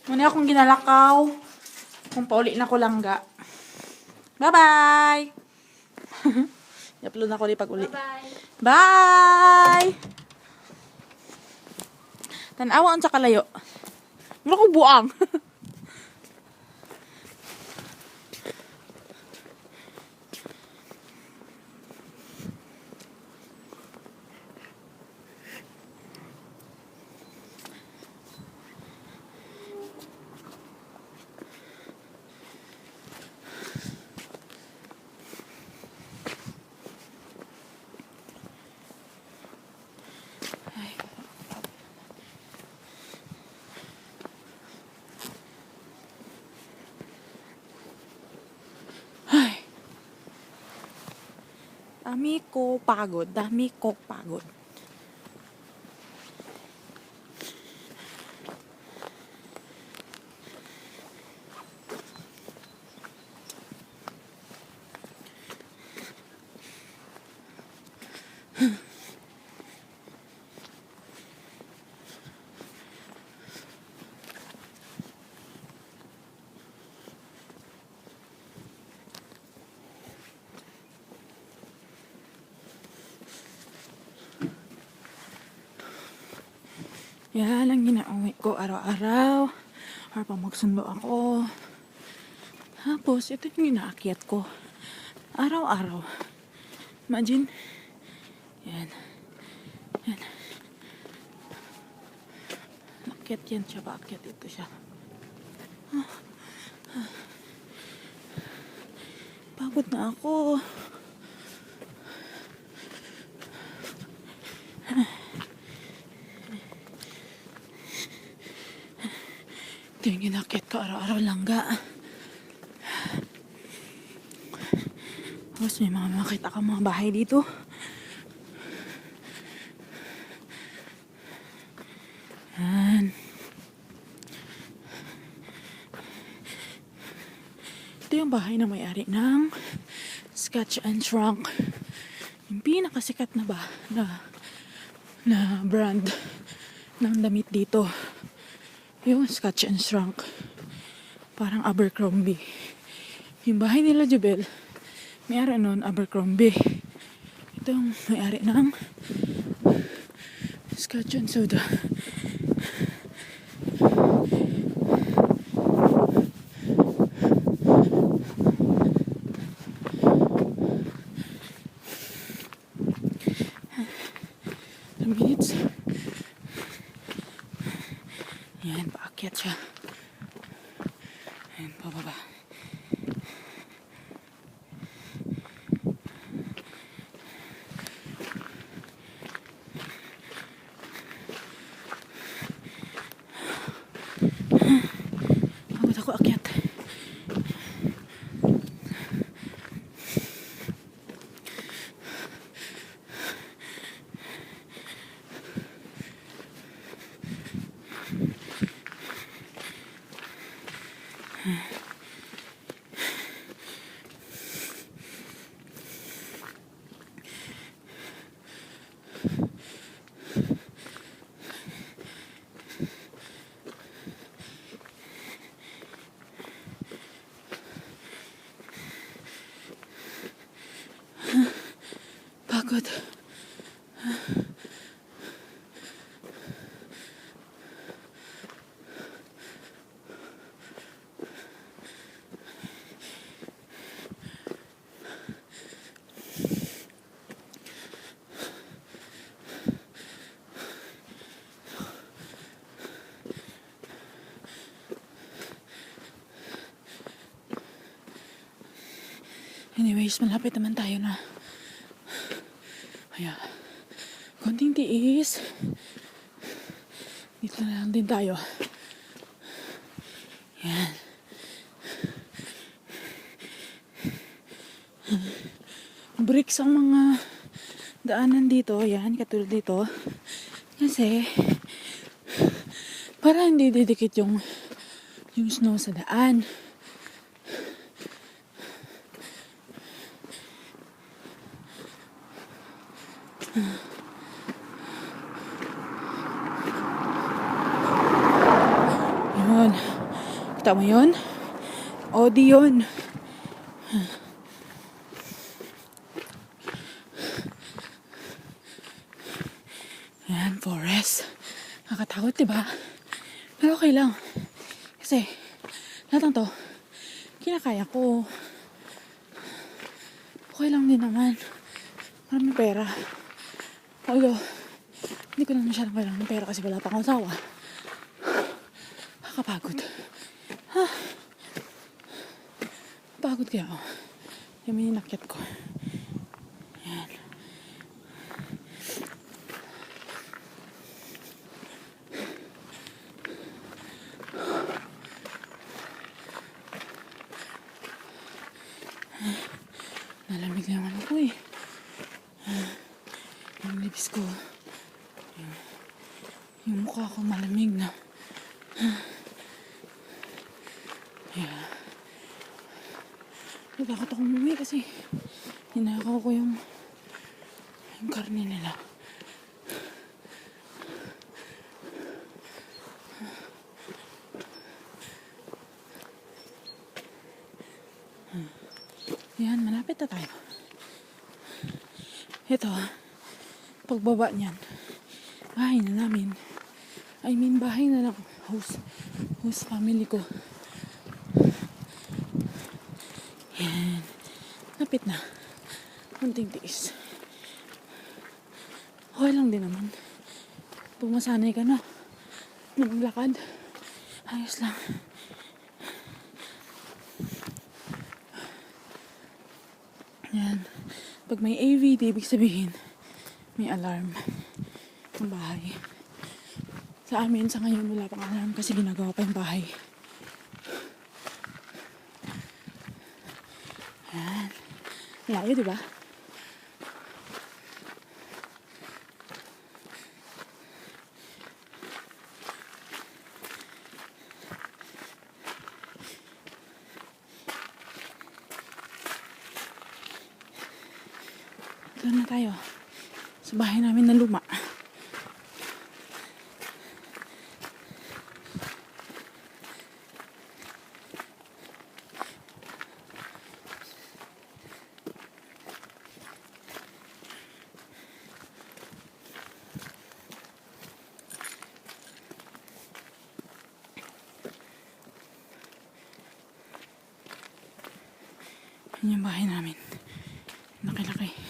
Muna akong ginalakaw. Kung pauli na ko langga. Bye-bye! I-upload na ko di pag uli. Bye! Tanawa ang sa kalayo. Wala ko buang. Dami ko pagod. Yan lang ginauwi ko araw-araw. Or pag magsundo ako. Tapos, ito yung inaakyat ko. Araw-araw. Imagine. Yan. Yan. Akyat yan siya. Paakyat ito siya. Pagod na ako. Ito yung ginakit ko araw-araw langga. Tapos may mga makita ka mga bahay dito. Yan. Ito yung bahay na may-ari ng Sketch and Shrunk. Yung pinakasikat na na brand ng damit dito. Yung Sketch and Shrunk. Parang Abercrombie. Yung bahay nila Jubel, may-ari nun Abercrombie. Ito yung may-ari ng Sketch and Soda. Minutes. Yan, paakyat siya. Yan, pababa. Pagod ako akyat. Pagod. Anyways, malapit naman tayo na. Kaya, konting tiis. Dito na lang din tayo. Yan. Bricks ang mga daanan dito. Yan, katulad dito. Kasi, para hindi didikit yung snow sa daan. yun. Kita mo yun? Audi yun. Ayan, forest. Nakakatakot, diba? Pero okay lang. Kasi, lahat ng to, kinakaya ko. Okay lang din naman. Maraming pera. Although, hindi ko na masyadong kailangan ng pera kasi wala pa akong asawa. Nakakapagod. Pagod kaya ako. Yung mininakyat ko. Ayan. Nalamig naman ako eh. Yung lips ko. Yung mukha ko malamig na. Yeah. Natakot akong umuwi kasi hinakaw ko yung karne nila. Yan, malapit na tayo. Ito, pagbaba niyan, bahay na namin. I mean, bahay na ng host family ko. Yan, lapit na. Kunting tiis. Okay lang din naman. Pag masanay ka na maglakad, ayos lang. Yan. Pag may AVD, ibig sabihin, may alarm ang bahay. Sa amin, sa ngayon, wala pang alarm kasi ginagawa pa yung bahay. Yan. Layo, diba? Doon na tayo. Sa bahay namin na luma. Yan yung bahay namin. Laki-laki.